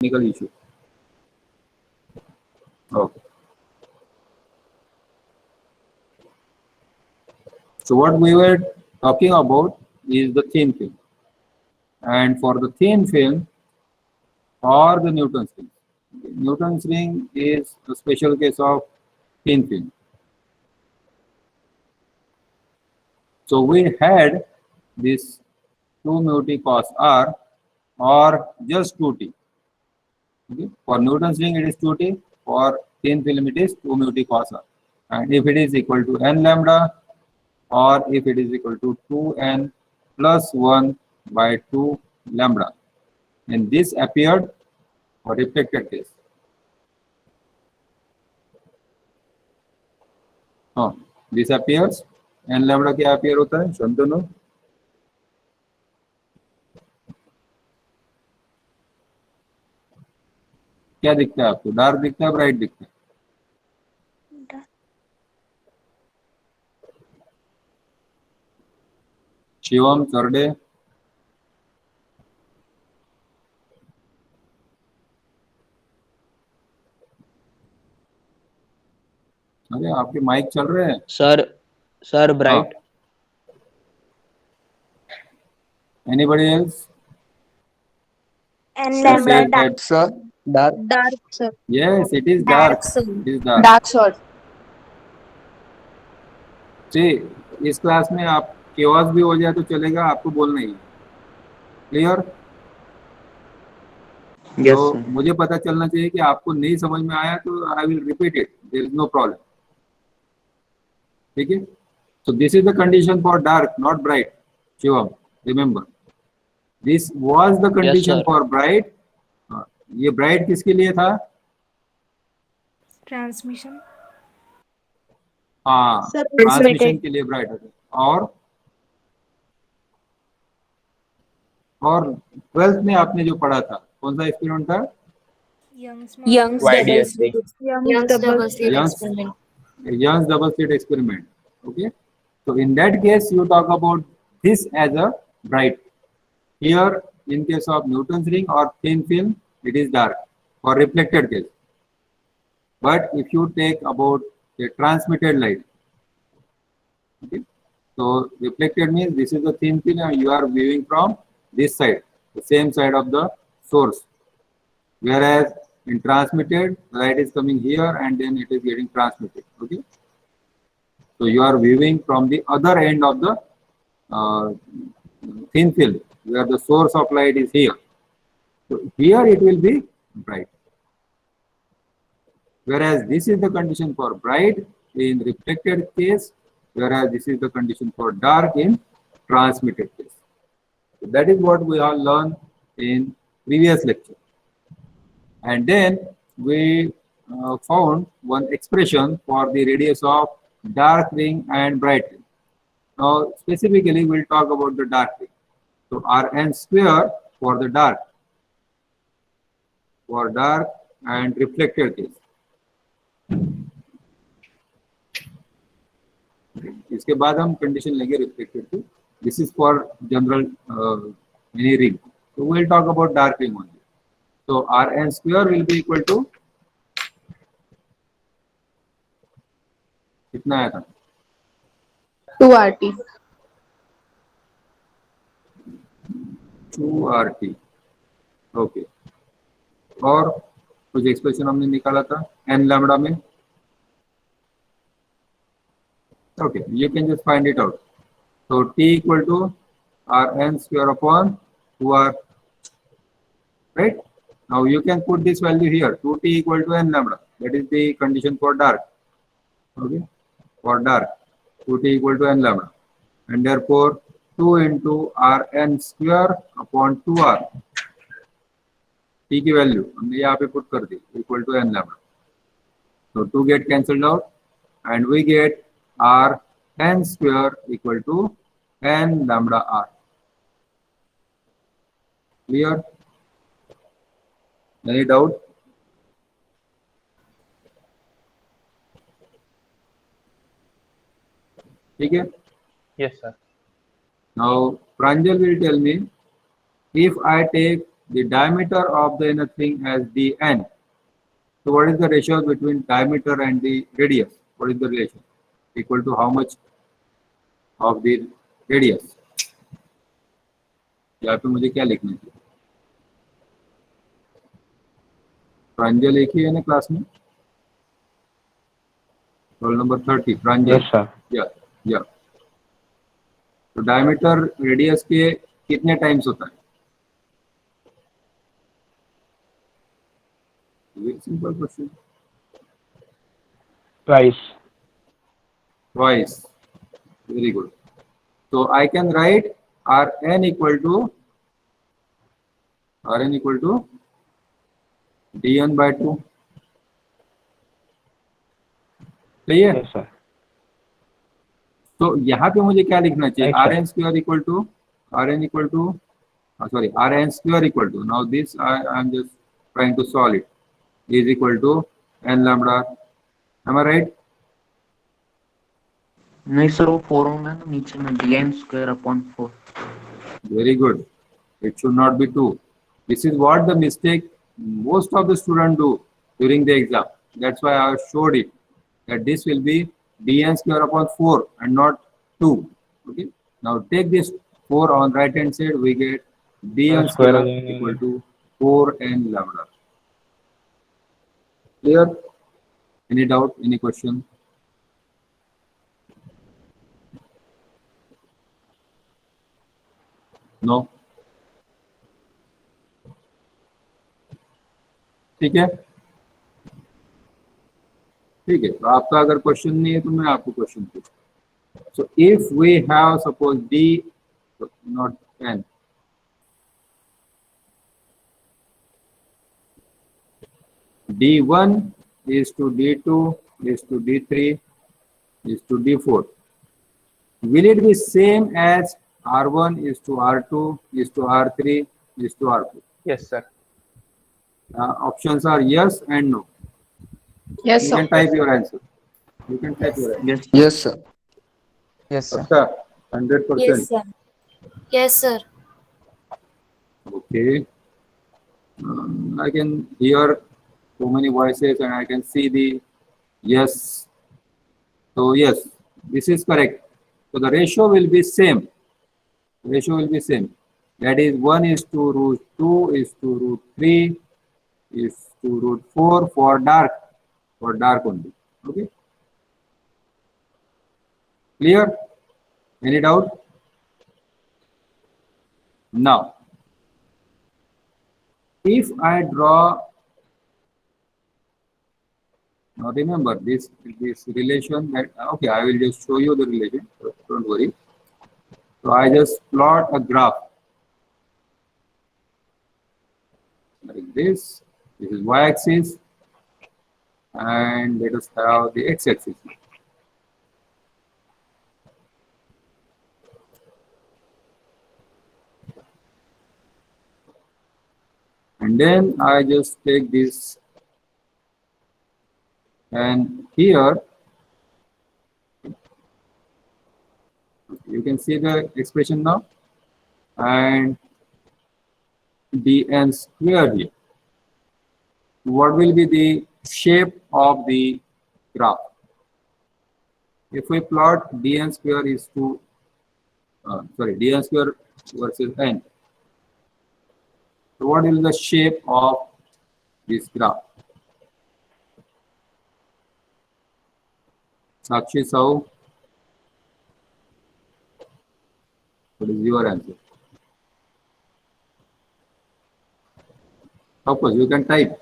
technical issue. Okay. So what we were talking about is the thin film. And for the thin film or the Newton's ring. Newton's ring is a special case of thin film. So we had this 2 mu t cos r or just 2t. Okay. For Newton's ring it is 2t, for thin film it is 2 mu t cos r. And if it is equal to n lambda or if it is equal to 2n plus 1 by 2 lambda, and this appeared for reflected case. This appears, n lambda क्या appear होता है शंतनु? क्या दिखता है आपको? Dark दिखता है, bright दिखता है? शिवम सरडे, अरे आपके माइक चल रहे हैं sir bright. Anybody else? And lambda dark. Sir, dark. Dark, sir. Yes, it is Dark, dark. sir. It is dark. Dark, sir. See, इस क्लास में आप केओस भी हो जाए तो चलेगा, आपको बोलना ही. क्लियर? Yes, तो sir. मुझे पता चलना चाहिए कि आपको नहीं समझ में आया तो I will repeat it. There is no problem. ठीक है? So this is the condition for dark, not bright. Shivam, remember. This was the condition sir. for bright. ये bright किसके लिए था? Transmission. हाँ, Sir, ट्रांसमिशन transmitted. के लिए bright होता है. और 12th में आपने जो पढ़ा था कौन सा एक्सपेरिमेंट था? Young's YDSD. double slit Young's- experiment. Young's double slit experiment. Okay, so in that case you talk about this as a bright. Here in case of Newton's ring or thin film it is dark for reflected case. But if you take about the transmitted light, okay, so reflected means this is the thin film and you are viewing from this side, the same side of the source, whereas in transmitted light is coming here and then it is getting transmitted. Okay, so you are viewing from the other end of the thin film where the source of light is here. So here it will be bright, whereas this is the condition for bright in reflected case, whereas this is the condition for dark in transmitted case. So that is what we all learned in previous lecture. And then we found one expression for the radius of dark ring and bright ring. Now specifically we'll talk about the dark ring. So Rn square for the dark and reflected case. इसके बाद हम condition लेंगे reflected की. This is for general any ring. So we'll talk about dark ring only. So Rn square will be equal to कितना आया था? 2RT. 2RT. Okay. और कुछ एक्सप्रेशन हमने निकाला था n लैम्बडा में. Okay, you can just find it out. So T equal to Rn square upon 2R. Right? Now you can put this value here. 2T equal to n lambda. That is the condition for dark. Okay, for dark, 2T equal to n lambda, and therefore 2 into Rn square upon 2R. T की value हमने यहाँ पे put कर दी equal to n lambda. So 2 get cancelled out, and we get Rn square equal to n lambda R. Clear? Any doubt? ठीक है? Yes, sir. Now Pranjal will tell me, if I take the diameter of the inner ring as dn. So what is the ratio between diameter and the radius? What is the relation? Equal to how much of the radius? यहाँ पे मुझे क्या लिखना चाहिए? प्रांजल एक ही है ना class में? रोल नंबर 30 प्रांजल. Yes, sir. या तो डायमीटर रेडियस के कितने टाइम्स होता है? Simple question. Twice. Twice. Very good. So I can write Rn equal to dn by 2. सही है? Yes, sir. तो यहाँ पे मुझे क्या लिखना चाहिए? Right, sir. Rn square equal to Rn square equal to, now this I am just trying to solve it, is equal to n lambda. Am I right? नहीं सर वो 4 होगा ना नीचे में dn square upon 4. Very good. It should not be 2. This is what the mistake most of the students do during the exam. That's why I showed it, that this will be dn square upon 4 and not 2. Okay. Now take this 4 on right hand side, we get dn square equal to 4n lambda. Clear? Any doubt? Any question? No? ठीक है. ठीक है, तो आपका अगर question नहीं है तो मैं आपको क्वेश्चन पूछूं. So if we have suppose d, not n, d1 is to d2 is to d3 is to d4, will it be same as r1 is to r2 is to r3 is to r4? Yes, sir. Options are yes and no. Yes, You sir. can type your answer. You can type your answer. Yes. Yes, sir. Yes, sir. अच्छा, 100%. Yes, sir. Yes, sir. Okay. I can hear so many voices and I can see the yes. So yes, this is correct. So the ratio will be same. Ratio will be same. That is 1 is to root 2 is to root 3 is to root 4 for dark only. Okay. Clear? Any doubt? Now, if I draw, now remember this relation that, okay, I will just show you the relation, don't worry. So I just plot a graph like this. This is y-axis and let us have the x-axis. And then I just take this, and here you can see the expression now, and dn square here. What will be the shape of the graph? If we plot dn square is to, dn square versus n. So what is the shape of this graph? Sakshi Sahu, what is your answer? Of course, you can type.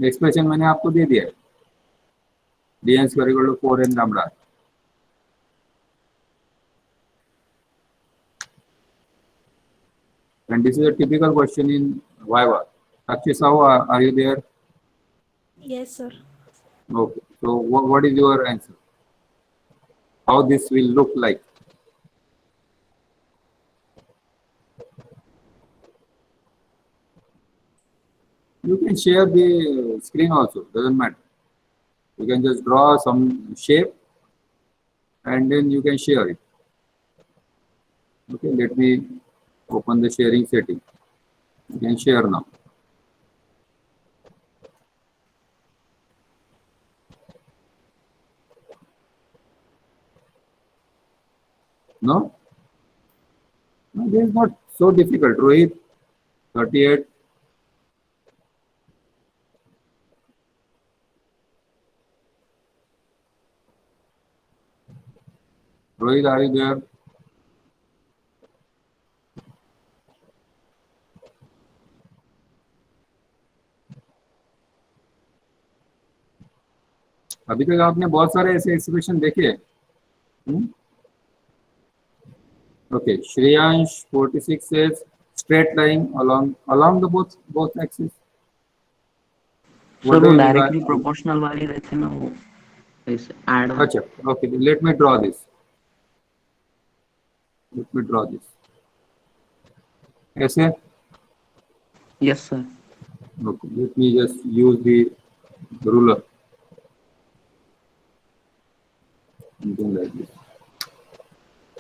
Expression मैंने आपको दे दिया है, dn square equal to 4n lambda. And this is a typical question in Viva. Sakshi Sahu, are you there? Yes, sir. Okay. So what is your answer? How this will look like? You can share the screen also, doesn't matter. You can just draw some shape and then you can share it. Okay, let me open the sharing setting. You can share now. No, no, this is not so difficult. Rohit, 38. Rohit, are you there? अभी तक आपने बहुत सारे ऐसे expression देखे हैं. Okay, Shreyansh 46 says straight line along the both axes. Sir What do वो you mean directly by? Proportional वाली रहते ना, वो ऐसे ऐड अच्छा, okay, let me draw this. Let me draw this. ऐसे. Yes sir. Okay, let me just use the ruler. Something like this.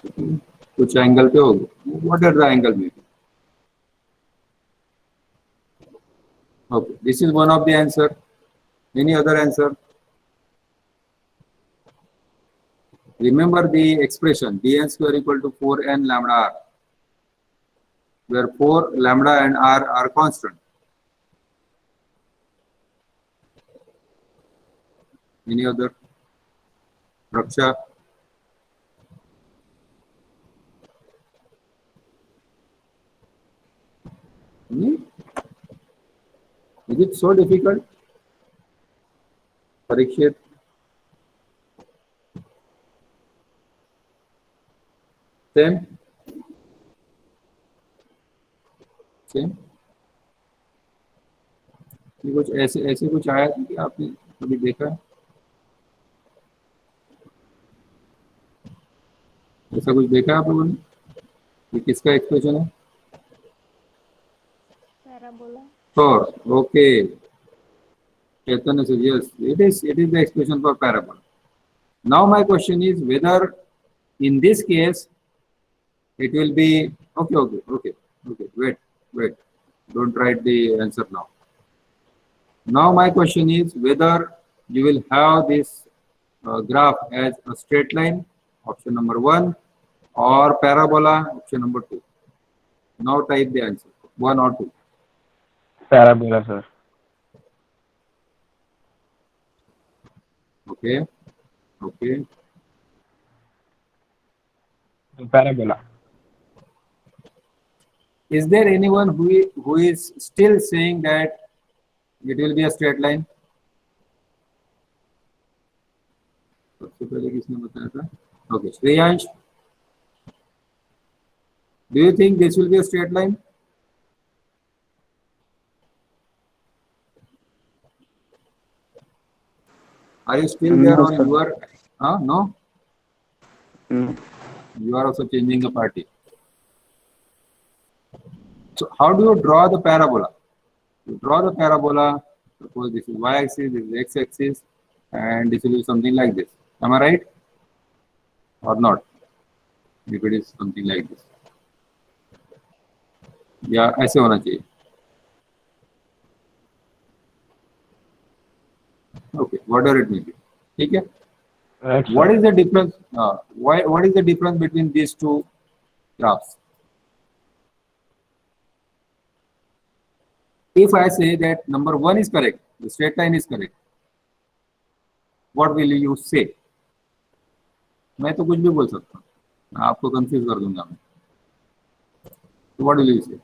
Okay. कुछ angle पे होगा. What are the angle maybe? Okay, this is one of the answer. Any other answer? Remember the expression dn square equal to 4n lambda r, where 4 lambda and r are constant. Any other? Raksha? Hmm? Is it so difficult? Parikshit? Same? Same? ये कुछ ऐसे ऐसे कुछ आया था कि आपने कभी देखा है? ऐसा कुछ देखा है आप लोगों ने? ये किसका एक्सप्रेशन है? Parabola. Sure. Okay. Chaitanya says yes. It is the expression for parabola. Now my question is whether in this case it will be okay. Wait. Don't write the answer now. Now my question is whether you will have this graph as a straight line, option number 1, or parabola, option number 2. Now type the answer, 1 or 2. Parabola, sir. Okay. Parabola. Is there anyone who is still saying that it will be a straight line? सबसे पहले किसने बताया था? Okay, Shreyansh, do you think this will be a straight line? Are you still there No, or sir. you are? No? No. You are also changing the party. So how do you draw the parabola? You draw the parabola, suppose this is y-axis, this is x-axis, and this will be something like this. Am I right? Or not? If it is something like this. या ऐसे होना चाहिए. Okay, whatever it may be. ठीक है? Right, What sir. is the difference? What is the difference between these two graphs? If I say that number 1 is correct, the straight line is correct, what will you say? मैं तो कुछ भी बोल सकता हूँ, मैं आपको कंफ्यूज कर दूंगा मैं. So what will you say?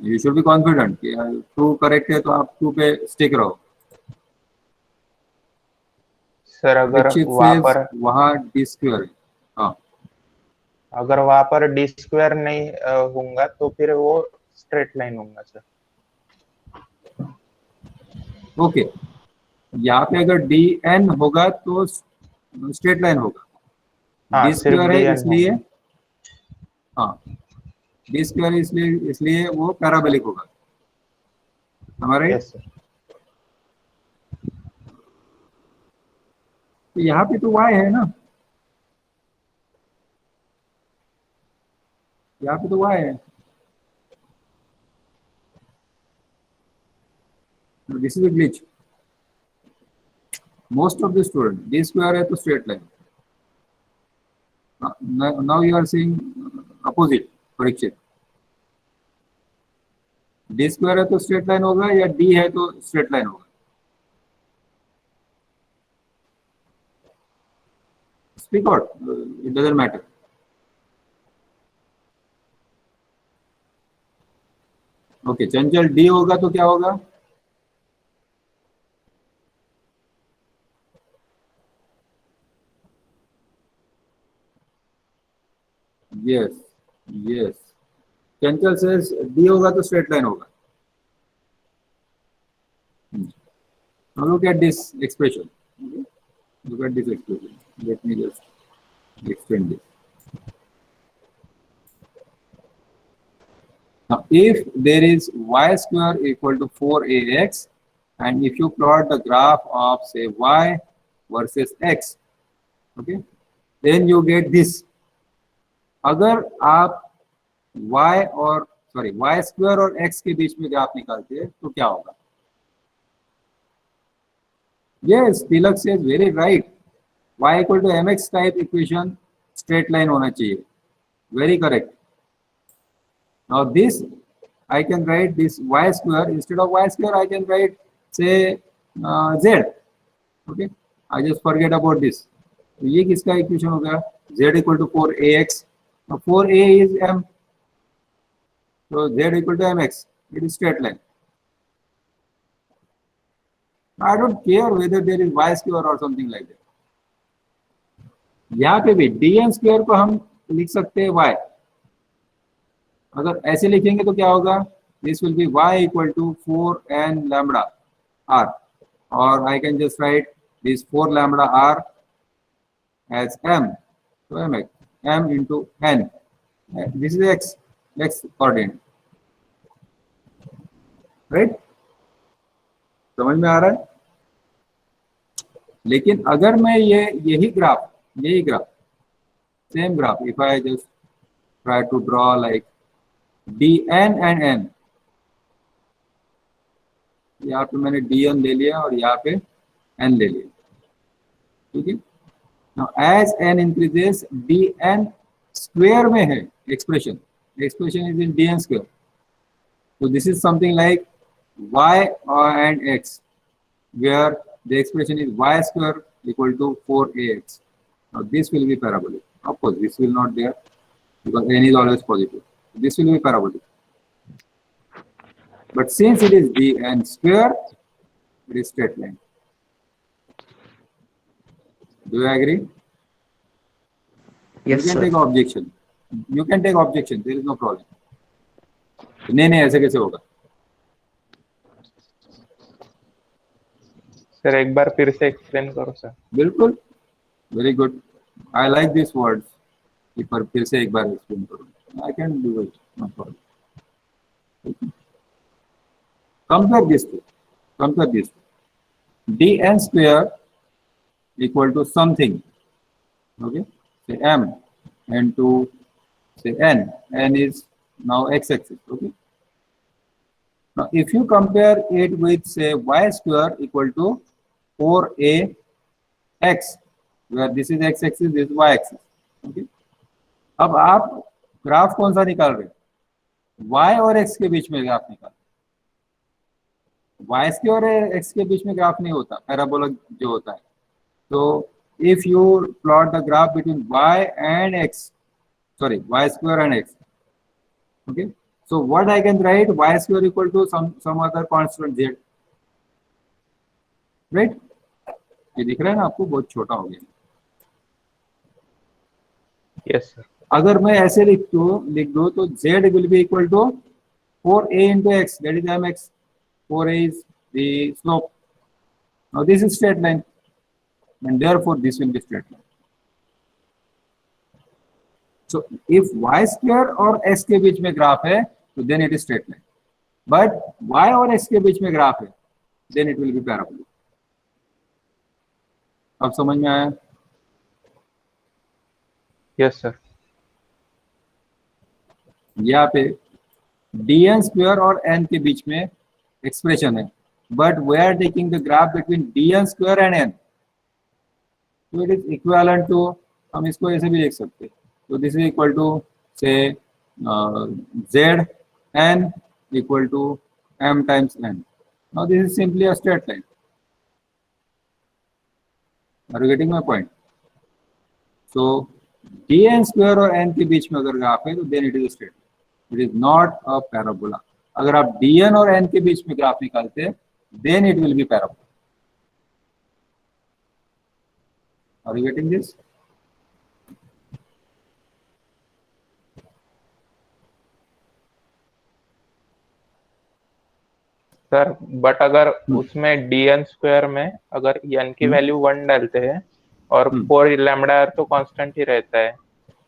You should be confident कि 2 करेक्ट है तो आप 2 पे स्टिक रहो. सर अगर दीक्षित वहां says पर वहाँ डी स्क्वायर है. हाँ, अगर वहां पर डी स्क्वायर नहीं होगा तो फिर वो स्ट्रेट लाइन होगा सर. ओके. यहाँ पे अगर डी एन होगा तो स्ट्रेट लाइन होगा. हाँ, डी सिर्फ स्क्वायर है डीएन इसलिए, होगा. हाँ, डी स्क्वायर इसलिए वो पैराबोलिक होगा. हमारे यस सर. तो यहाँ पे तो y है ना. यहाँ पे तो y है, this is a glitch most of the student. D square है तो straight line. Now you are seeing opposite Parikshit. D square है तो स्ट्रेट लाइन होगा या डी है तो स्ट्रेट लाइन होगा? Speak out, it doesn't matter. Okay, Chanchal D होगा तो क्या होगा? यस यस, चंचल से डी होगा तो स्ट्रेट लाइन होगा। Now look at this expression. Okay? Look at this expression. Let me just extend this. Now, if there is y square equal to 4ax, and if you plot the graph of say y versus x, okay, then you get this. अगर आप y और y square और x के बीच में graph निकालते हैं तो क्या होगा? Yes, Tilak says very right. Y equal to mx type equation, straight line होना चाहिए. Very correct. Now this, I can write this y square, instead of y square I can write say z. Okay, I just forget about this. तो ये किसका equation हो गया? Z equal to 4ax. Now 4a is m, so z equal to mx. It is straight line. I don't care whether there is y square or something like that. यहाँ पे भी dn square को हम लिख सकते हैं y. अगर ऐसे लिखेंगे तो क्या होगा? This will be y equal to 4n lambda r, or I can just write this 4 lambda r as m. So mx, m into n. This is x coordinate, right? समझ में आ रहा है? लेकिन अगर मैं यही graph same graph, if I just try to draw like dn and n, यहाँ पे मैंने dn ले लिया और यहाँ पे n ले लिया, ठीक है। Now as n increases, dn square में है expression is in dn square, so this is something like y and x, where the expression is y square equal to 4ax. Now this will be parabolic. Of course, this will not there because n is always positive. This will be parabolic. But since it is dn square, it is straight line. Do you agree? Yes, you can sir. take objection. You can take objection. There is no problem. नहीं ऐसे कैसे होगा? Sir एक बार फिर से explain करो sir. बिल्कुल, very good, I like this words कि पर फिर से एक बार एक्सप्लेन करो। I can do it, no problem. Compare this dn square equal to something, okay, say m, and to say n is now x-axis, okay. Now if you compare it with say y square equal to 4ax, where this is x-axis, this is y-axis, okay. अब आप graph कौन सा निकाल रहे हैं? y और x के बीच में ग्राफ निकाल। y के और x के बीच में ग्राफ नहीं होता, पैराबोला जो होता है। तो if you plot the graph between y and x, sorry, y square and x, okay, so what I can write, y square equal to some other constant z, right? ये दिख रहा है ना आपको, बहुत छोटा हो गया। Yes sir. अगर मैं ऐसे लिख दो तो z will be equal to 4a into x, that is mx. 4a is the slope. Now this is straight line, and therefore this will be straight line. So if y square और x के बीच में graph है तो then it is straight line. But y और x के बीच में graph है, then it will be parabolic. अब समझ में आया? Yes sir. यहाँ पे dn स्क्वायर और n के बीच में एक्सप्रेशन है, but we are taking the graph between dn square and n, तो इट इज इक्विवेलेंट टू, हम इसको ऐसे भी लिख सकते हैं, तो दिस इज इक्वल टू से z n equal to m times n. Now this is simply a straight line. Are you getting my point? So dn square और n के बीच में अगर ग्राफ है तो then it is a straight line. It is not a parabola. अगर आप dn और n के बीच में ग्राफ निकालते हैं then it will be parabola. Are you getting this? Sir but अगर उसमें dn स्क्वायर में अगर n की वैल्यू 1 डालते हैं और 4 लैम्डा आर तो कांस्टेंट ही रहता है,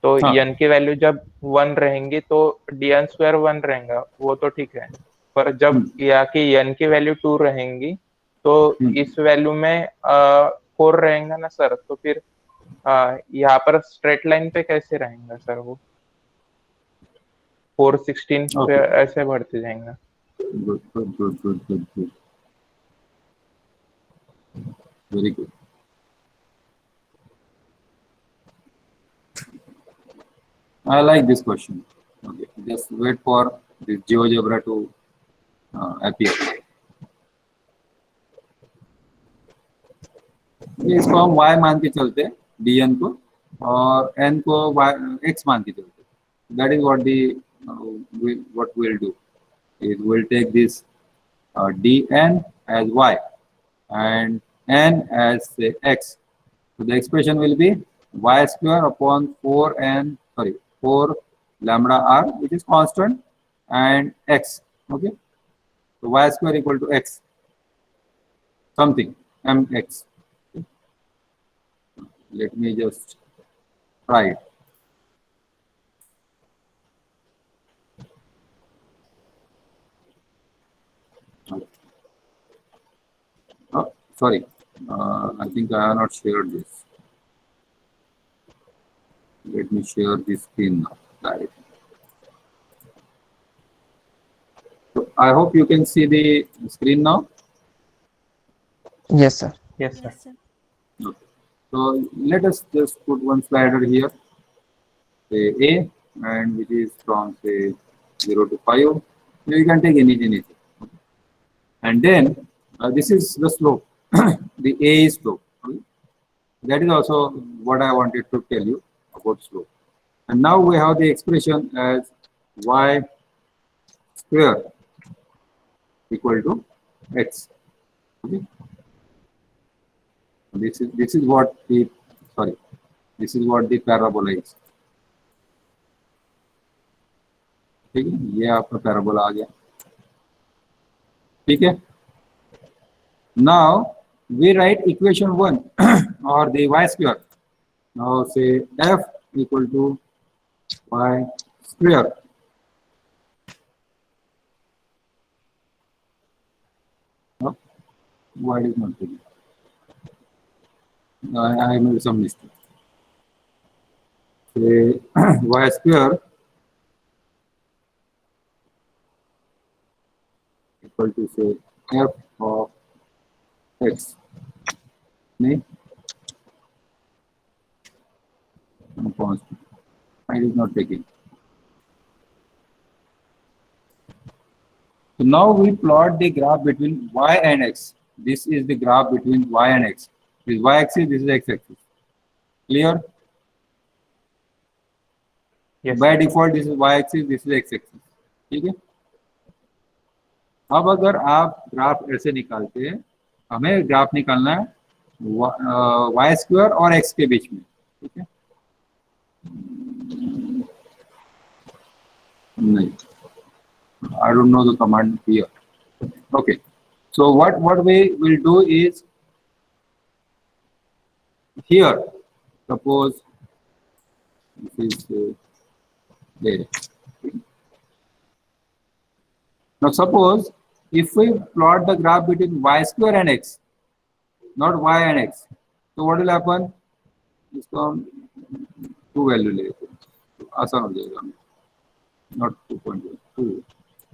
तो हाँ. n की वैल्यू जब 1 रहेंगी तो dn स्क्वायर 1 रहेगा, वो तो ठीक है, पर जब यहाँ की n की वैल्यू 2 रहेंगी तो इस वैल्यू में 4 रहेगा ना सर, तो फिर यहाँ पर स्ट्रेट लाइन पे कैसे रहेगा सर वो 4 16 पे ऐसे बढ़ते जाएंगे? Good. Very good. I like this question. Okay, just wait for this GeoGebra to appear. इसको हम y मान के चलते, dn को, और n को x मान के चलते. That is what what we'll do. It will take this dn as y and n as say x. So the expression will be y square upon 4 lambda r, which is constant, and x. Okay, so y square equal to x something mx. Okay. Let me just try it. Oh, sorry, I think I have not shared this. Let me share this screen now. Right. So I hope you can see the screen now. Yes, sir. Yes, sir. Yes, sir. Okay. So let us just put one slider here, say A, and which is from say 0 to 5. You can take anything. Okay. And then this is the slope. The A is slope. Okay. That is also what I wanted to tell you about slope. And now we have the expression as y square equal to x. Okay. This is what the parabola is. ठीक है, ये आपका parabola आ गया. ठीक है. Now we write equation 1 or the y square. Now say f equal to y square. No, y is not taken. I made some mistake. Say y square equal to say f of x. नहीं, constant. I is not taking. So now we plot the graph between y and x. This is the graph between y and x. This is y-axis. This is x-axis. Clear? Yes. By default, this is y-axis. This is x-axis. ठीक है? अब अगर आप graph ऐसे निकालते हैं, हमें graph निकालना है y स्क्वायर और x के बीच में. ठीक है? नहीं, I don't know the command here. Okay, so what we will do is here, suppose this is there. Now suppose if we plot the graph between y square and x, not y and x, so what will happen? इसको हम 2 value लेते हैं, आसान हो जाएगा. not 2.0, 2.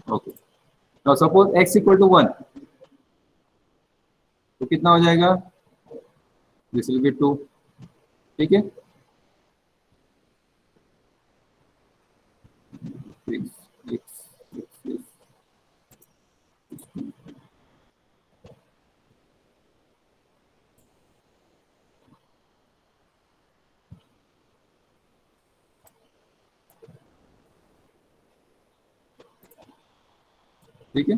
Okay. Now suppose x equal to 1, तो कितना हो जाएगा? This will be 2. ठीक है? 6, 6, 6, 6. ठीक है?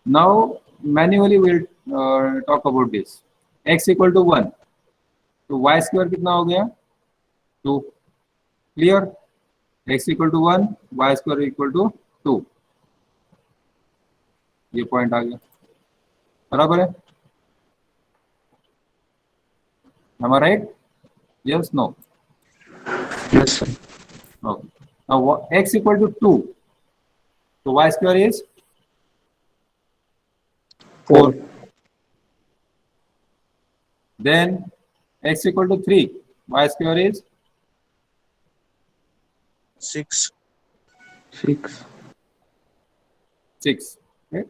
Now manually we'll talk about this. X equal to 1, तो y square कितना हो गया? 2. Clear? X equal to 1, y square equal to 2. ये पॉइंट आ गया, बराबर है? Am I right? Yes, no? Yes, sir. Okay. Now x equal to 2, so y square is 4. Then x equal to 3, y square is 6. 6. 6. Okay?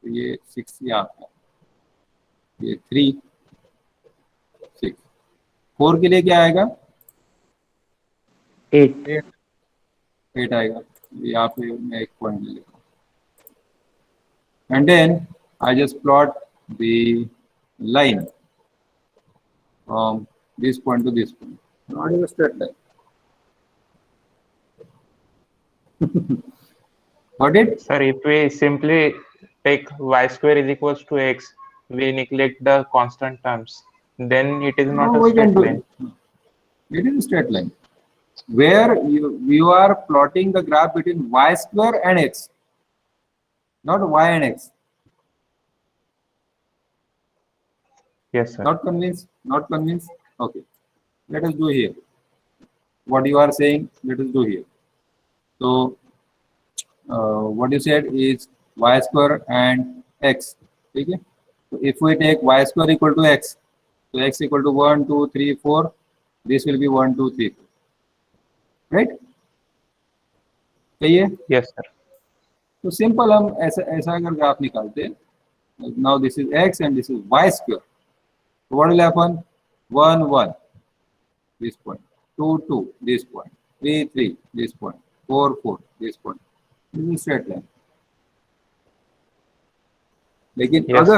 तो ये 6 यहाँ पे, ये 3, 6. 4 के लिए क्या आएगा? 8. 8 आएगा. यहाँ पे मैं एक पॉइंट ले लेता हूँ. And then I just plot the line from this point to this point. Not even a straight line. Got it? Sir, if we simply take y square is equals to x, we neglect the constant terms, then it is not No, a we can straight do line. it. It is a straight line. Where you are plotting the graph between y square and x, not y and x. Yes, sir. Not convinced? Not convinced? Okay. Let us do here. What you are saying, let us do here. So, what you said is y square and x. Okay? So, if we take y square equal to x, so x equal to 1, 2, 3, 4, this will be 1, 2, 3, 4. Right? सही है? Yes, sir. तो simple हम ऐसा अगर graph निकालते हैं, now this is x and this is y square. So what will happen? 1, 1, this point. 2, 2, this point. 3, 3, this point. 4, 4, this point. This is straight line. लेकिन Yes,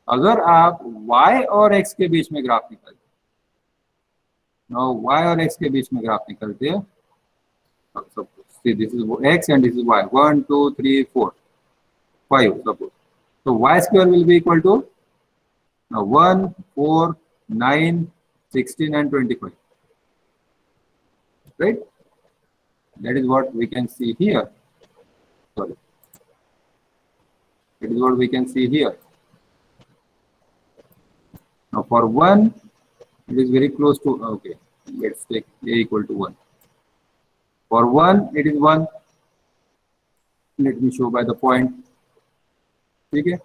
अगर आप y और x के बीच में ग्राफ निकालते, now y और x के बीच में ग्राफ निकालते हैं, see this is x and this is y. 1, 2, 3, 4, 5 suppose. So y square will be equal to 1, 4, 9, 16 and 25. Right? That is what we can see here. Sorry. That is what we can see here. Now for 1, it is very close to, okay, let's take a equal to 1. For 1, it is 1. Let me show by the point. ठीक है?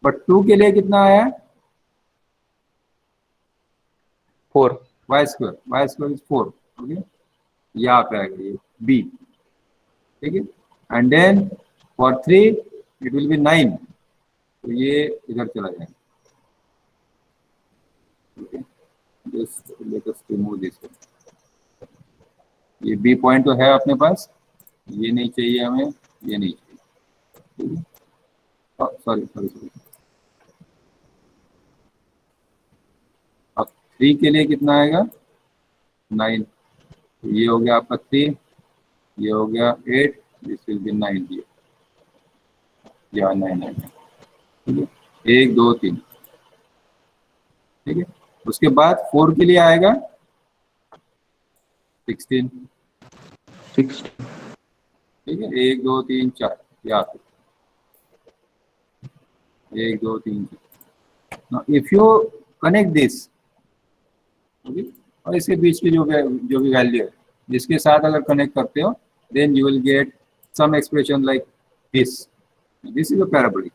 But 2 के लिए कितना आया? 4. Y square. Y square is 4. Okay? यहाँ पे आएगा ये B. ठीक है? And then for 3, it will be 9. तो ये इधर चला जाएगा. Okay? Just let us remove this one. ये B पॉइंट तो है अपने पास, ये नहीं चाहिए हमें, ये नहीं चाहिए. सॉरी. अब 3 के लिए कितना आएगा? 9. तो ये हो गया आपका 3, ये हो गया 8, दिस विल बी 9 here. या 9. ठीक है? 1, 2, 3. ठीक है? उसके बाद 4 के लिए आएगा 16. 16. ठीक है? 1, 2, 3, 4 यहाँ पे 1, 2, 3, 4. Now if you connect this, okay, और इसके बीच की जो भी वैल्यू है, जिसके साथ अगर कनेक्ट करते हो, then you will get some expression like this. This is a parabolic.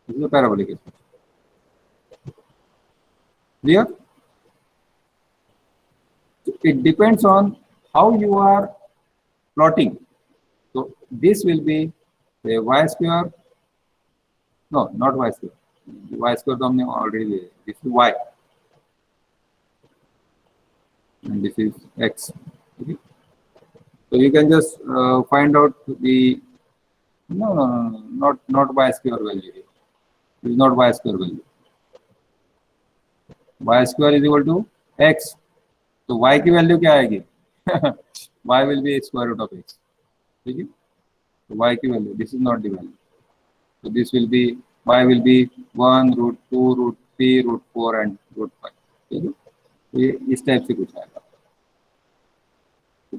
This is a parabolic expression. Clear? it depends on how you are plotting. So this will be say y square. No, not y square. Y square तो हमने already ले लिया. This is y and this is x. Okay. So you can just find out the not y square value here. It is not y square value. Y square is equal to x. तो y की value क्या आएगी? Y will be square root of x. ठीक है? तो y की value, this is not the value. So this will be y will be 1 root 2 root 3 root 4 and root 5. ठीक है? तो ये इस टाइप से कुछ आएगा.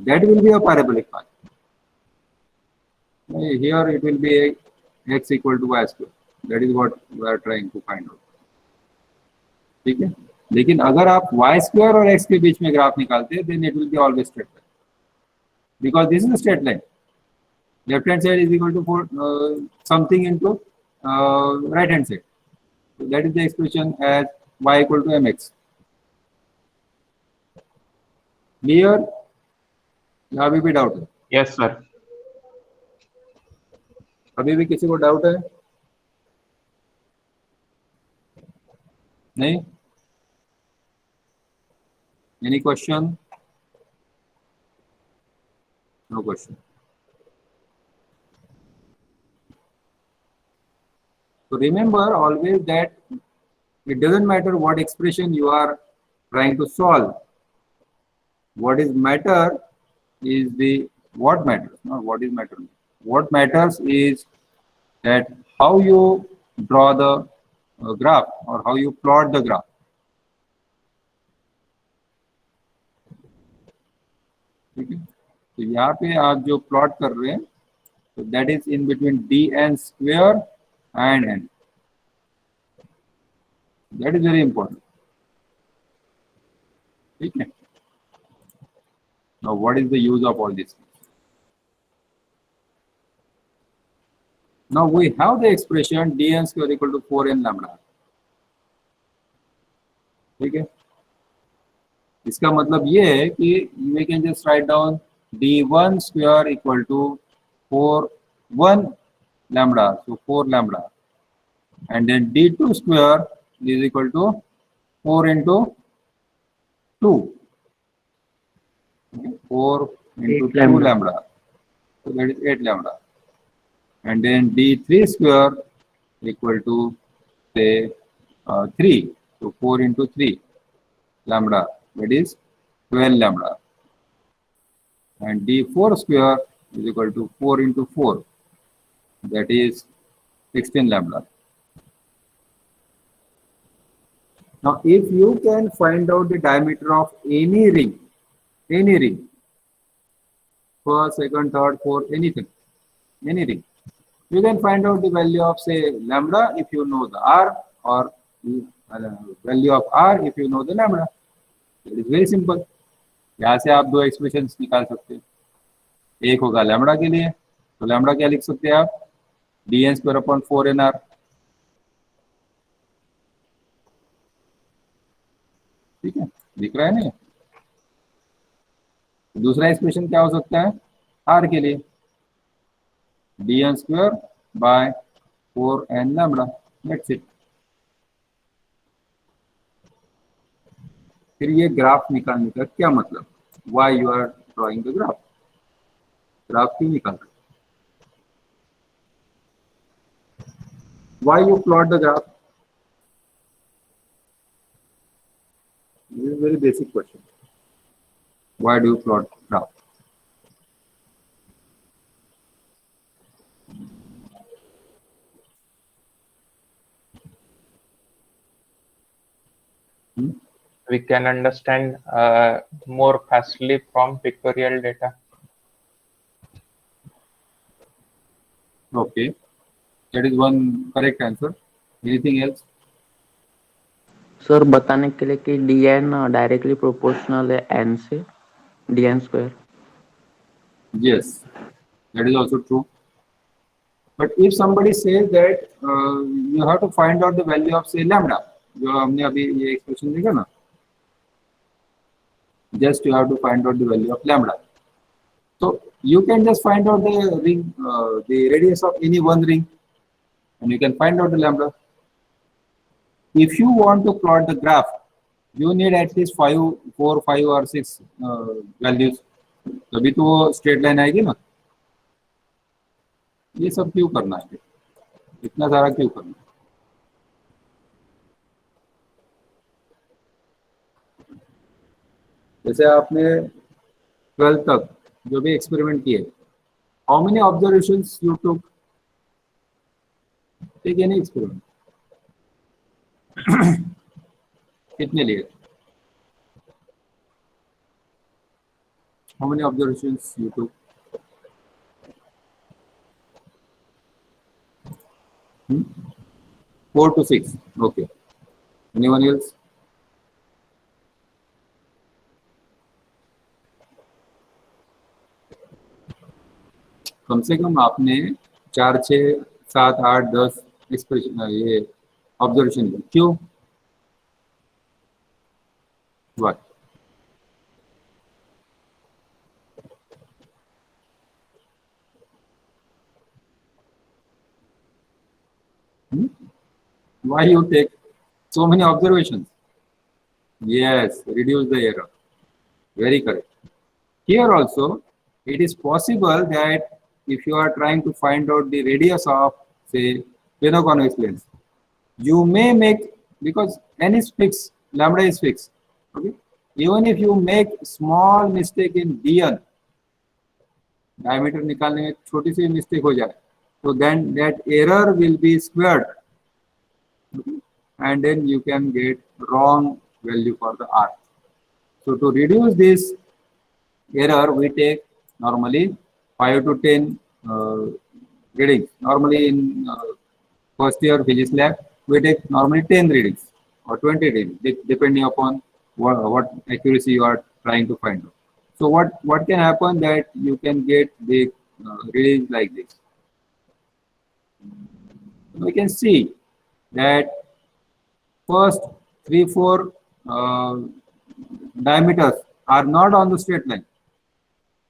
That will be a parabolic path. Here it will be x equal to y square. That is what we are trying to find out. ठीक है? लेकिन अगर आप y square और x के बीच में ग्राफ निकालते हैं, then it will be always straight line. Because this is a straight line. Left hand side is equal to something into right hand side. So that is the expression as y equal to mx. Clear? या अभी भी doubt है? Yes sir. अभी भी किसी को doubt है? नहीं? Any question? No question. So remember always that it doesn't matter what expression you are trying to solve. What is matter is the what matters, not what is matter. What matters is that how you draw the graph or how you plot the graph. ठीक है, तो यहाँ पे आप जो plot कर रहे हैं, तो that is in between dn square and n. That is very important. ठीक है. Now what is the use of all this? Now we have the expression dn square equal to 4n lambda. ठीक है. इसका मतलब ये है कि we can just write down d1 square equal to 1 lambda, so 4 lambda, and then d2 square is equal to 4 into 2. Okay, 4 into 2 lambda, so that is 8 lambda, and then d3 square equal to say 3, so 4 into 3 lambda, that is 12 lambda, and d4 square is equal to 4 into 4, that is 16 lambda. Now if you can find out the diameter of any ring, first, second, third, fourth, anything, any ring, you can find out the value of say lambda if you know the r, or value of r if you know the lambda. It is very simple. यहाँ से आप दो expressions निकाल सकते हैं. एक होगा lambda के लिए, तो लैम्बडा क्या लिख सकते हैं आप? dn square upon 4nr. ठीक है, दिख रहा है नहीं? दूसरा एक्सप्रेशन क्या हो सकता है r के लिए? dn square by 4n lambda. That's it. फिर ये ग्राफ निकालने का क्या मतलब? Why you are drawing the graph? Graph क्यों निकाल रहे? Why you plot the graph? This is very basic question. Why do you plot graph? We can understand more fastly from pictorial data. Okay, that is one correct answer. Anything else? Sir बताने के लिए कि dn directly proportional है n से, dn square. Yes, that is also true. But if somebody says that you have to find out the value of say lambda, जो हमने अभी ये एक्सप्रेशन देखा ना, Just you have to find out the value of lambda. So you can just find out the ring, the radius of any one ring, and you can find out the lambda. If you want to plot the graph, you need at least 4, 5 or 6 values. तभी तो वो straight line आएगी ना. ये सब क्यों करना है, इतना सारा क्यों करना है? जैसे आपने 12th तक जो भी एक्सपेरिमेंट किए, how many observations you took? Take any experiment, कितने लिए? How many observations you took? 4 to 6. Okay. Anyone else? कम से कम आपने 4, 6, 7, 8, 10 एक्सप्रेशन ये ऑब्जर्वेशन क्यों? Why? Why you take so many observations? Yes, reduce the error. Very correct. Here also, it is possible that if you are trying to find out the radius of, say, plano-convex lens, you may make, because n is fixed, lambda is fixed. Okay. Even if you make small mistake in dn, diameter निकालने में छोटी सी mistake हो जाए, so then that error will be squared. Okay. And then you can get wrong value for the r. So to reduce this error, we take normally 5 to 10 readings. Normally in first year physics lab, we take normally 10 readings or 20 readings, depending upon what accuracy you are trying to find out. So what can happen that you can get the readings like this. We can see that first 3, 4 diameters are not on the straight line,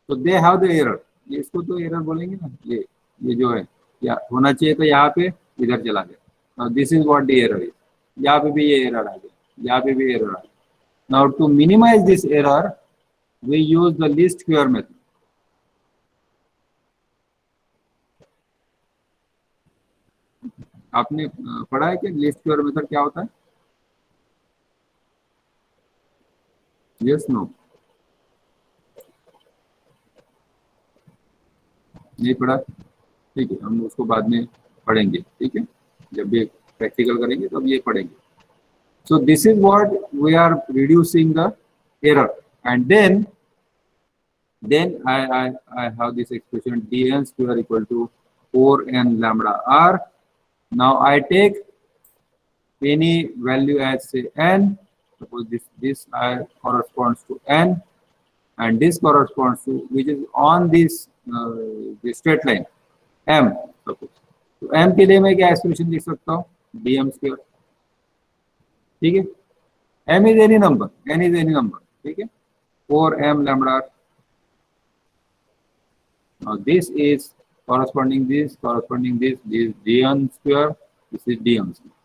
so they have the error. इसको तो error बोलेंगे ना, ये जो है या होना चाहिए तो यहाँ पे इधर चला गया. Now this is what the error is. यहाँ पे भी ये error आ गया, यहाँ पे भी error आ गया. Now to minimize this error, we use the least square method. आपने पढ़ा है कि लीस्ट स्क्वायर मेथड क्या होता है? Yes no? नहीं पढ़ा? ठीक है, हम उसको बाद में पढ़ेंगे. ठीक है, जब भी प्रैक्टिकल करेंगे तब ये पढ़ेंगे. So this is what we are reducing the error, and then I have this expression dn square equal to 4n lambda r. Now I take any value as say n. Suppose this corresponds to n, and this corresponds to, which is on this the straight line, m. Suppose तो m के लिए मैं क्या expression लिख सकता हूँ? dm square. ठीक है, m is any number, n is any number. ठीक है, 4m lambda r. Now this is corresponding this is dn square, this is dm square.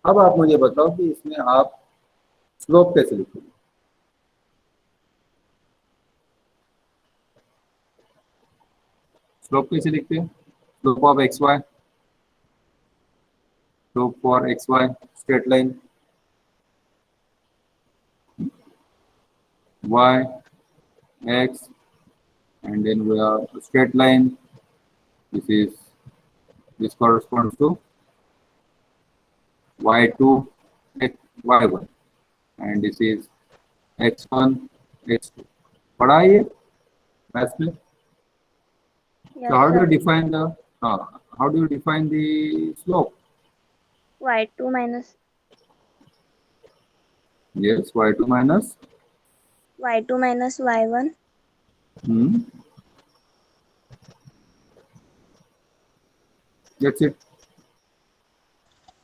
अब आप मुझे बताओ कि इसमें आप स्लोप कैसे लिखोगे? स्लोप कैसे लिखते हैं? Slope of X Y, slope for X Y straight line, y x, and then we have a straight line. This corresponds to y2 x y1, and this is x1 x2. पढ़ा है ये maths में? Yes, So how do you sir. define the how do you define the slope? Y2 minus Yes, y2 minus y1. That's it.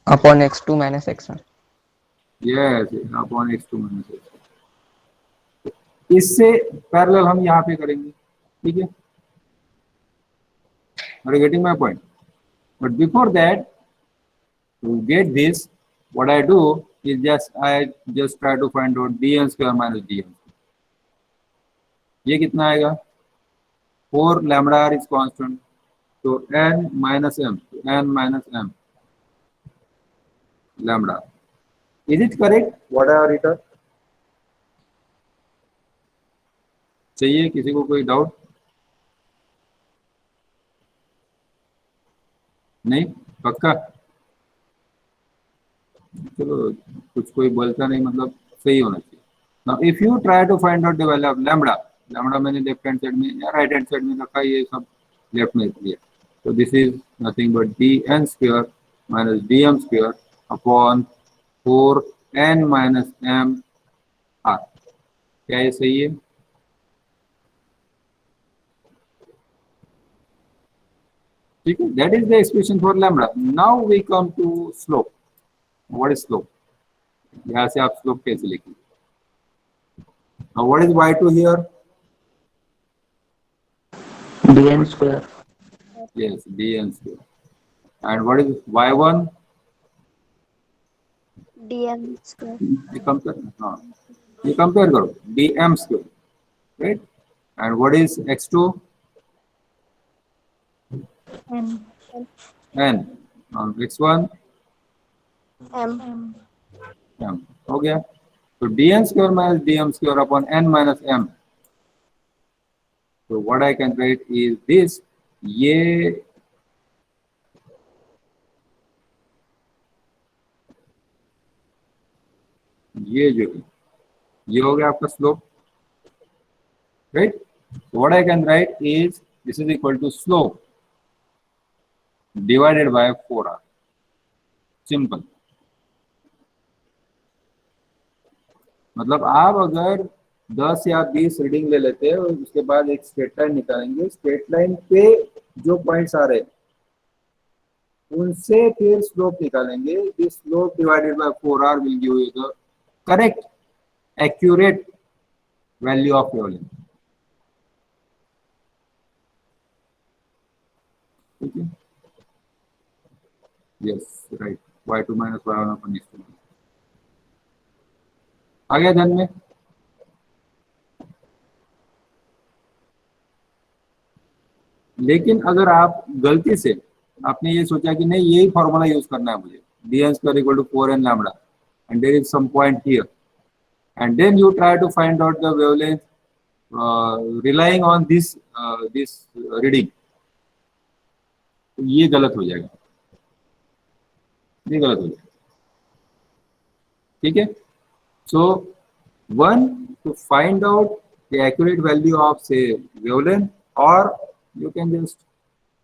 Upon x2 minus x1. Yes, upon x2 minus x1. इससे parallel हम यहाँ पे करेंगे, ठीक है? Are you getting my point? But before that, to get this, what I do is I just try to find out dn square minus dm. ये कितना आएगा? 4 lambda r is constant, so n minus m lambda. Is it correct? What I have written? चाहिए किसी को कोई doubt? नहीं, पक्का? चलो, कुछ कोई बोलता नहीं मतलब सही होना चाहिए. Now if you try to find out the value of lambda मैंने लेफ्ट हैंड साइड में या राइट हैंड साइड में रखा, ये सब लेफ्ट में इसलिए. तो this is nothing but dn square minus dm square upon 4n minus m r. क्या ये सही है? ठीक है, that is the expression for lambda. Now we come to slope. What is slope? यहाँ से आप slope कैसे लिखेंगे? Now what is y2 here? dn square. Yes, dn square. And what is y1? dm square. ये compare करो, dm square, right? And what is x2? M. n. And x1? m. m. हो गया. So dn square minus dm square upon n minus m. So what I can write is this. ये जो है ये हो गया आपका slope, right? What I can write is this is equal to slope divided by 4r. Simple. मतलब आप अगर 10 या 20 रीडिंग ले लेते हैं और उसके बाद एक स्ट्रेट लाइन निकालेंगे, स्ट्रेट लाइन पे जो पॉइंट्स आ रहे हैं उनसे फिर स्लोप निकालेंगे. This slope divided by 4r will give you the correct accurate value of your length. ठीक है? Yes, right. y2 minus y1 upon x2. आ गया ध्यान में? लेकिन अगर आप गलती से आपने ये सोचा कि नहीं यही फॉर्मूला यूज करना है मुझे, dn square equal to 4n lambda, and there is some point here, and then you try to find out the wavelength relying on this reading, तो ये गलत हो जाएगा. ये गलत हो जाएगा. ठीक है? So one, to find out the accurate value of say wavelength, or you can just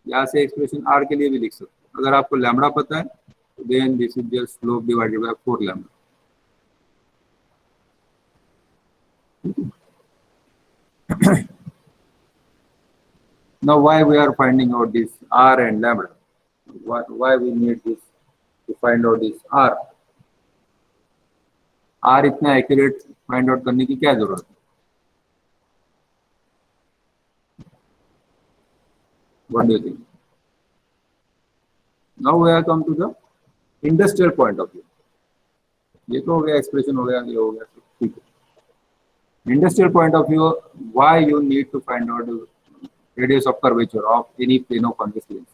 यहाँ से एक्सप्रेशन r के लिए भी लिख सकते हो. अगर आपको लैम्बडा पता है तो then this is just slope divided by 4 lambda. Now why we are finding out this r and lambda? Why we need this to find out this r? r इतना एक्यूरेट फाइंड आउट करने की क्या जरूरत है? What do you think? Now we have come to the industrial point of view. ये तो हो गया, एक्सप्रेशन हो गया, ये हो गया, ठीक है. Industrial point of view, why you need to find out the radius of curvature of any plane of convex lens?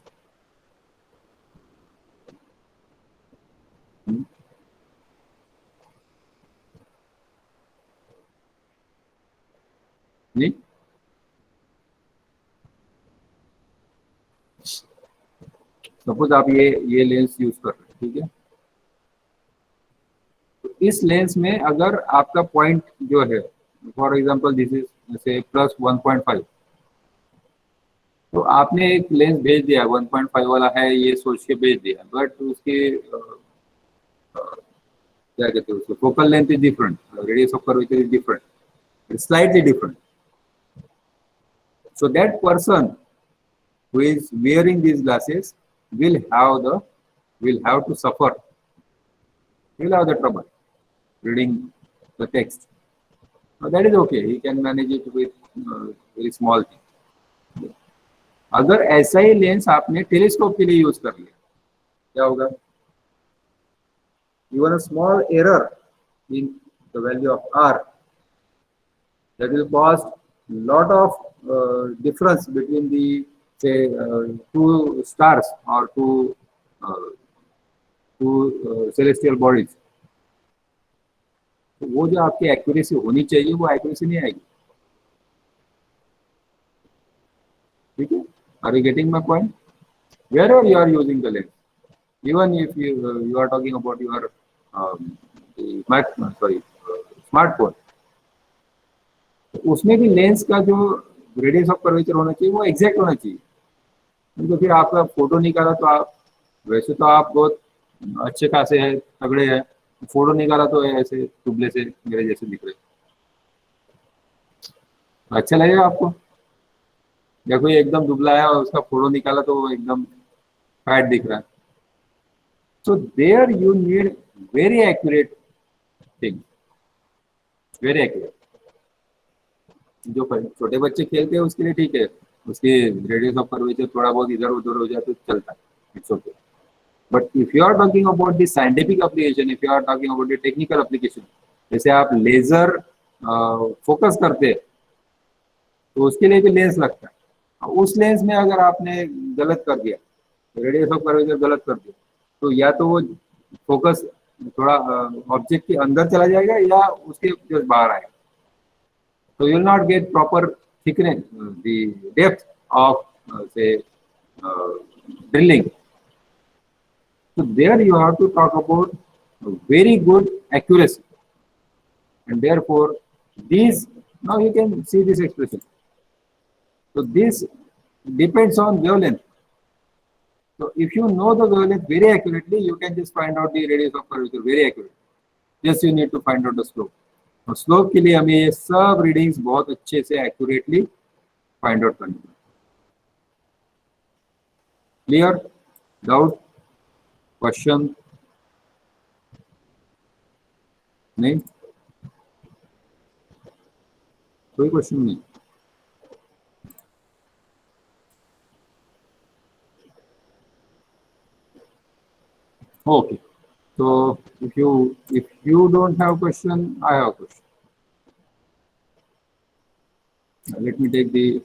नहीं? सपोज आप ये लेंस यूज कर रहे हैं, ठीक है? तो इस लेंस में अगर आपका पॉइंट जो है, फॉर एग्जांपल दिस इज जैसे +1.5, तो आपने एक लेंस भेज दिया 1.5 वाला है ये सोच के भेज दिया, बट उसके क्या कहते हैं उसको, focal length is different, radius of curvature is different, it's slightly different. So that person who is wearing these glasses will have to suffer. He will have the trouble reading the text. That is okay, he can manage it with very small thing. अगर ऐसा ही lens आपने telescope के लिए use कर लिया, क्या होगा? Even a small error in the value of r, that will cause lot of difference between the say two stars or two celestial bodies. तो वो जो आपकी एक्यूरेसी होनी चाहिए वो एक्यूरेसी नहीं आएगी। ठीक है, are you getting my point? Wherever you are using the lens, even if you are talking about your smartphone, उसमें भी लेंस का जो रेडियस ऑफ कर्वेचर होना चाहिए वो एग्जैक्ट होना चाहिए। तो फिर आपका फोटो निकाला तो आप वैसे तो आप बहुत अच्छे खासे हैं, तगड़े हैं, फोटो निकाला तो ऐसे दुबले से मेरे जैसे दिख रहे। अच्छा लगेगा आपको? देखो ये एकदम दुबला है और उसका फोटो निकाला तो वो एकदम फैट दिख रहा है। So there you need very accurate thing, very accurate. जो छोटे बच्चे खेलते हैं उसके लिए ठीक है, उसके रेडियस ऑफ कर्वेचर थोड़ा बहुत इधर उधर हो जाए तो चलता है, it's okay. But if you are talking about the scientific application, if you are talking about the technical application, जैसे आप लेजर फोकस करते हैं तो उसके लिए भी लेंस लगता है। उस लेंस में अगर आपने गलत कर दिया, रेडियस ऑफ कर्वेचर गलत कर दिया, तो या तो वो फोकस थोड़ा ऑब्जेक्ट के अंदर चला जाएगा या उसके जस्ट बाहर आएगा। So you will not get proper thickness, the depth of say drilling. So there you have to talk about very good accuracy, and therefore these, now you can see this expression. So this depends on wavelength. So if you know the wavelength very accurately, you can just find out the radius of curvature very accurately. Just you need to find out the slope. और slope के लिए हमें ये सब readings बहुत अच्छे से accurately find out करनी है। क्लियर? डाउट? क्वेश्चन? नहीं, कोई क्वेश्चन नहीं? Okay, so if you don't have question, I have a question. Let me take the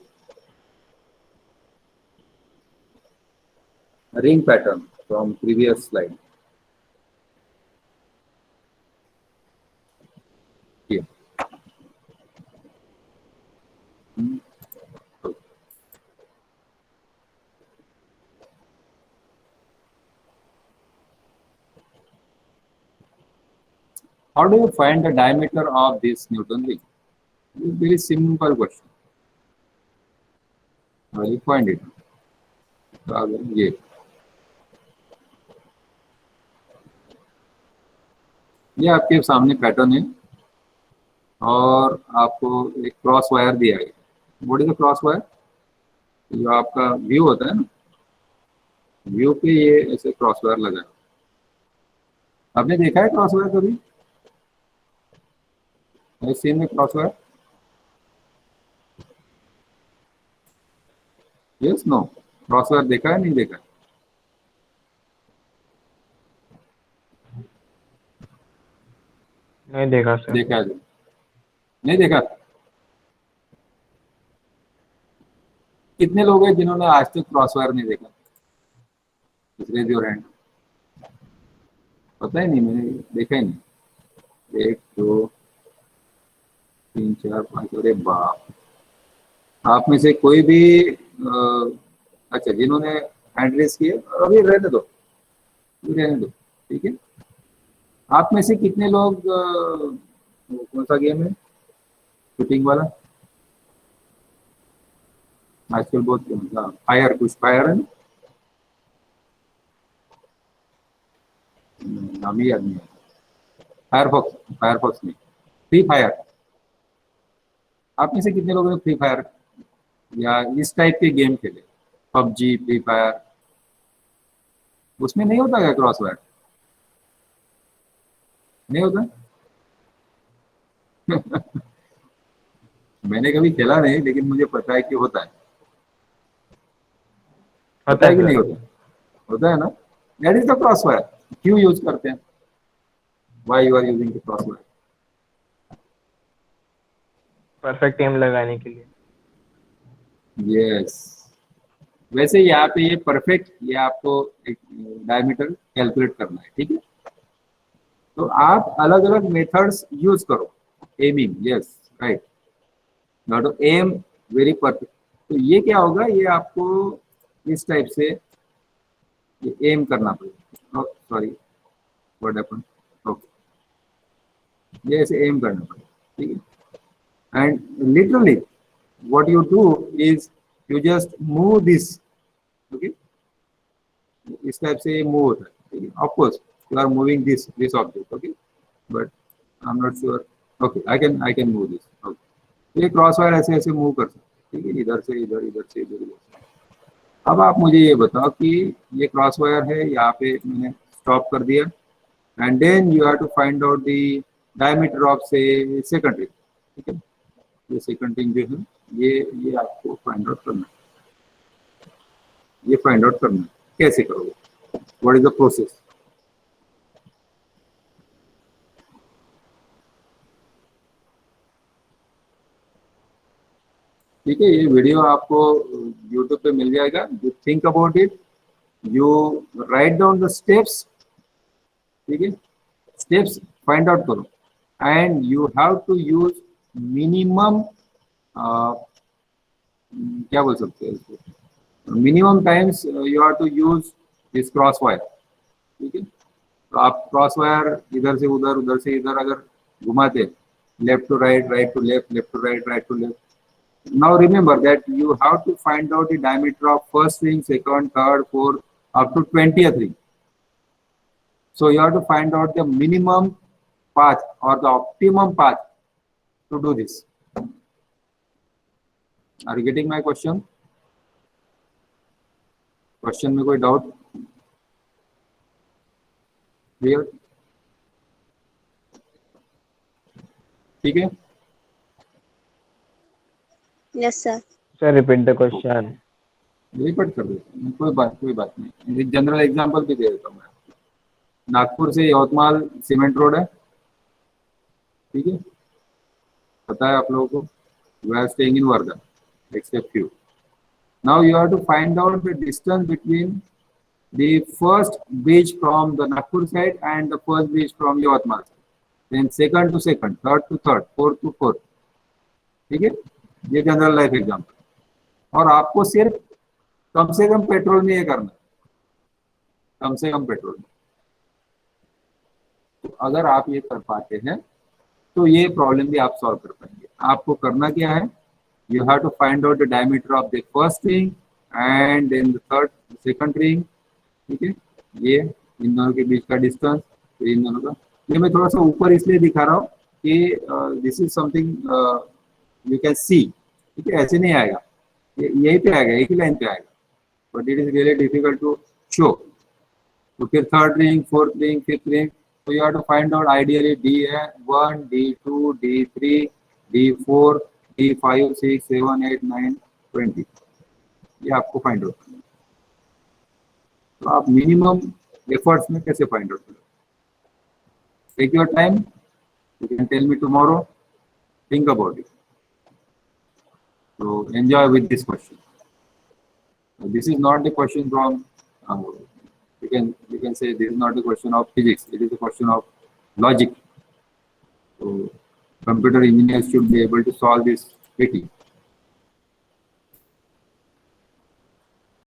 ring pattern from previous slide. Here. How do you find the diameter of this Newton ring? It's a very simple question. How do you find it? ये आपके सामने pattern है और आपको एक cross wire दिया है। What is the cross wire? जो आपका व्यू होता है ना, व्यू पे ये ऐसे क्रॉस वायर लगा है। आपने देखा है क्रॉस वायर कभी? सीन में cross wire? Yes, no? Cross wire देखा है, नहीं देखा है? नहीं देखा सर। देखा है? नहीं देखा? कितने लोग हैं जिन्होंने आज तक क्रॉस वायर नहीं देखा? Raise your hand. पता ही नहीं, मैंने देखा ही नहीं। 1 2 3 4 5, अरे बाप! आप में से कोई भी अच्छा, जिन्होंने हैंड रेस किए अभी रहने दो, ठीक है। आप में से कितने लोग कौन सा गेम है शूटिंग वाला आजकल बहुत फायर, कुछ फायर है ना, नाम ही याद नहीं है। फायरफॉक्स नहीं, फ्री फायर। आप में से कितने लोगों ने फ्री फायर या इस टाइप के गेम खेले? पबजी, फ्री फायर, उसमें नहीं होता क्या क्रॉस वायर? नहीं होता? मैंने कभी खेला नहीं, लेकिन मुझे पता है कि होता है। होता पता है है कि नहीं सर। होता? होता है ना? That is the cross wire. क्यों यूज करते हैं? Why you are using the cross wire? Perfect aim लगाने के लिए। यस। वैसे यहाँ पे ये परफेक्ट, ये आपको एक डायमीटर कैलकुलेट करना है, ठीक है? तो आप अलग अलग मेथड्स यूज करो। Aiming, yes, right, not to aim very perfect. तो ये क्या होगा, ये आपको इस टाइप से ये एम करना पड़ेगा। Sorry, what happened? ओके, ये ऐसे एम करना पड़ेगा, ठीक है? And literally what you do is you just move this, okay? इस टाइप से मूव होता है, ठीक है? Of course you are moving this object, okay, but I am not sure. Okay, I can move this, okay. ये cross wire ऐसे ऐसे move कर सकते, ठीक है? इधर से इधर, इधर से इधर, इधर से। अब आप मुझे ये बताओ कि ये क्रॉस वायर है, यहाँ पे मैंने स्टॉप कर दिया, and then you have to find out the diameter of से सेकंड रिंग, ठीक है? ये सेकंड रिंग जो है, ये आपको फाइंड आउट करना है। ये फाइंड आउट करना है, कैसे करोगे? What is the process? ठीक है, ये वीडियो आपको YouTube पे मिल जाएगा। You think about it, you write down the steps, ठीक है? स्टेप्स फाइंड आउट करो, and you have to use minimum, क्या बोल सकते हैं इसको, minimum times you have to use this cross wire, ठीक है? तो आप क्रॉस वायर इधर से उधर, उधर से इधर अगर घुमाते, left to right, right to left, left to right, right to left, now remember that you have to find out the diameter of first ring, second, third, fourth, up to 20th ring. So you have to find out the minimum path or the optimum path to do this. Are you getting my question? Question में कोई doubt? Clear? ठीक है? Yes, sir. Sir repeat the question. Repeat कर देता, कोई बात नहीं। General example भी दे देता हूँ मैं। नागपुर से यवतमाल सीमेंट रोड है, ठीक है? पता है आप लोगों को? We are staying in Wardha, except you. Now you have to find out the distance between the first bridge from the Nagpur side and the first bridge from Yavatmal, then second to second, third to third, fourth to fourth, ठीक है? ये general life example. और आपको सिर्फ कम से कम petrol में ये करना, कम से कम पेट्रोल में। तो अगर आप ये कर पाते हैं तो ये प्रॉब्लम भी आप सॉल्व कर पाएंगे। आपको करना क्या है, you have to find out the diameter of the first ring and then the third, second ring, ठीक है? ये इन दोनों के बीच का डिस्टेंस, इन दोनों का। ये मैं थोड़ा सा ऊपर इसलिए दिखा रहा हूँ कि this is something you can see, ठीक है? ऐसे नहीं आएगा, यही पे आएगा, एक ही लाइन पे आएगा, but it is really difficult to show. तो फिर third ring, fourth ring, fifth ring, तो you have to find out ideally D1, D2, D3, D4, D5, 6, 7, 8, 9, 20, ये आपको फाइंड आउट करना है। तो आप मिनिमम एफर्ट्स में कैसे फाइंड आउट करें? Take your time, you can tell me tomorrow, think about it. So enjoy with this question. This is not the question from you can say this is not a question of physics, it is a question of logic. So computer engineers should be able to solve this quickly.